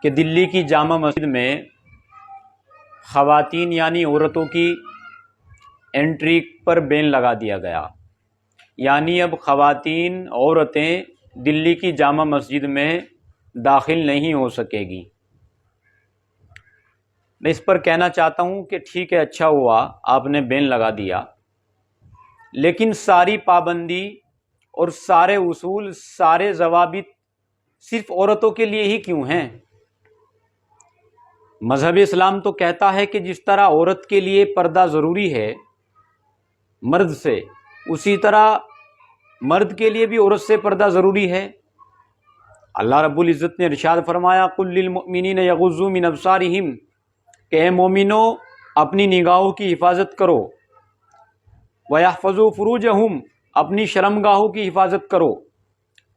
کہ دلی کی جامع مسجد میں خواتین یعنی عورتوں کی انٹری پر بین لگا دیا گیا، یعنی اب خواتین عورتیں دلی کی جامع مسجد میں داخل نہیں ہو سکے گی۔ میں اس پر کہنا چاہتا ہوں کہ ٹھیک ہے، اچھا ہوا آپ نے بین لگا دیا، لیکن ساری پابندی اور سارے اصول، سارے ضوابط صرف عورتوں کے لیے ہی کیوں ہیں؟ مذہب اسلام تو کہتا ہے کہ جس طرح عورت کے لیے پردہ ضروری ہے مرد سے، اسی طرح مرد کے لیے بھی عورت سے پردہ ضروری ہے۔ اللہ رب العزت نے ارشاد فرمایا قُل لِّلْمُؤْمِنِينَ يَغُضُّوا مِنْ أَبْصَارِهِمْ کہ اے مومنو اپنی نگاہوں کی حفاظت کرو، وَيَحْفَظُوا فُرُوجَهُمْ اپنی شرمگاہوں کی حفاظت کرو۔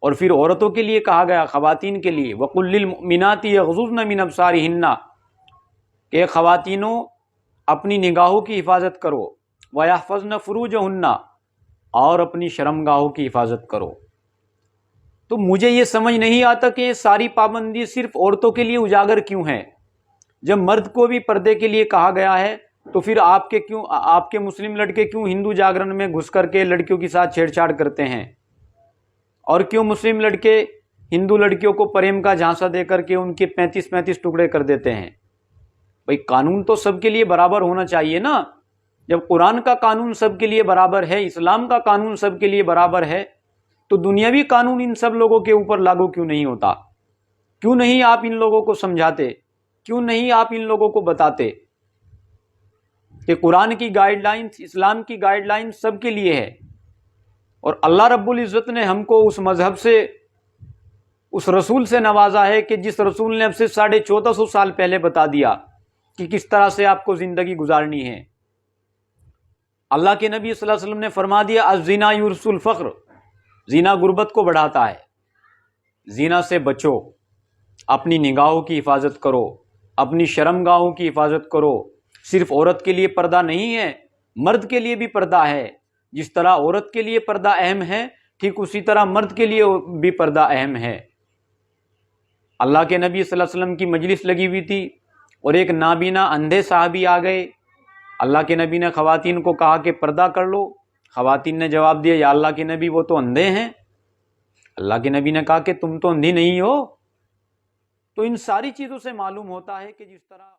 اور پھر عورتوں کے لیے کہا گیا، خواتین کے لیے وَقُل لِّلْمُؤْمِنَاتِ يَغْضُضْنَ مِنْ أَبْصَارِهِنَّ کہ خواتینوں اپنی نگاہوں کی حفاظت کرو، وَيَحْفَظْنَ فُرُوجَهُنَّ اور اپنی شرمگاہوں کی حفاظت کرو۔ تو مجھے یہ سمجھ نہیں آتا کہ یہ ساری پابندی صرف عورتوں کے لیے اجاگر کیوں ہے؟ جب مرد کو بھی پردے کے لیے کہا گیا ہے تو پھر آپ کے مسلم لڑکے کیوں ہندو جاگرن میں گھس کر کے لڑکیوں کے ساتھ چھیڑ چھاڑ کرتے ہیں؟ اور کیوں مسلم لڑکے ہندو لڑکیوں کو پریم کا جھانسا دے کر کے ان کے 35 ٹکڑے کر دیتے ہیں؟ بھئی قانون تو سب کے لیے برابر ہونا چاہیے نا۔ جب قرآن کا قانون سب کے لیے برابر ہے، اسلام کا قانون سب کے لیے برابر ہے، تو دنیاوی قانون ان سب لوگوں کے اوپر لاگو کیوں نہیں ہوتا؟ کیوں نہیں آپ ان لوگوں کو سمجھاتے؟ کیوں نہیں آپ ان لوگوں کو بتاتے کہ قرآن کی گائیڈ لائنز، اسلام کی گائیڈ لائنز سب کے لیے ہے؟ اور اللہ رب العزت نے ہم کو اس مذہب سے، اس رسول سے نوازا ہے کہ جس رسول نے اب سے 1450 سال پہلے بتا دیا کہ کس طرح سے آپ کو زندگی گزارنی ہے۔ اللہ کے نبی صلی اللہ علیہ وسلم نے فرما دیا الزنا یورث الفقر، زنا غربت کو بڑھاتا ہے۔ زنا سے بچو، اپنی نگاہوں کی حفاظت کرو، اپنی شرمگاہوں کی حفاظت کرو۔ صرف عورت کے لیے پردہ نہیں ہے، مرد کے لیے بھی پردہ ہے۔ جس طرح عورت کے لیے پردہ اہم ہے، ٹھیک اسی طرح مرد کے لیے بھی پردہ اہم ہے۔ اللہ کے نبی صلی اللہ علیہ وسلم کی مجلس لگی ہوئی تھی اور ایک نابینا اندھے صحابی آ گئے۔ اللہ کے نبی نے خواتین کو کہا کہ پردہ کر لو۔ خواتین نے جواب دیا یا اللہ کے نبی وہ تو اندھے ہیں۔ اللہ کے نبی نے کہا کہ تم تو اندھی نہیں ہو۔ تو ان ساری چیزوں سے معلوم ہوتا ہے کہ جس طرح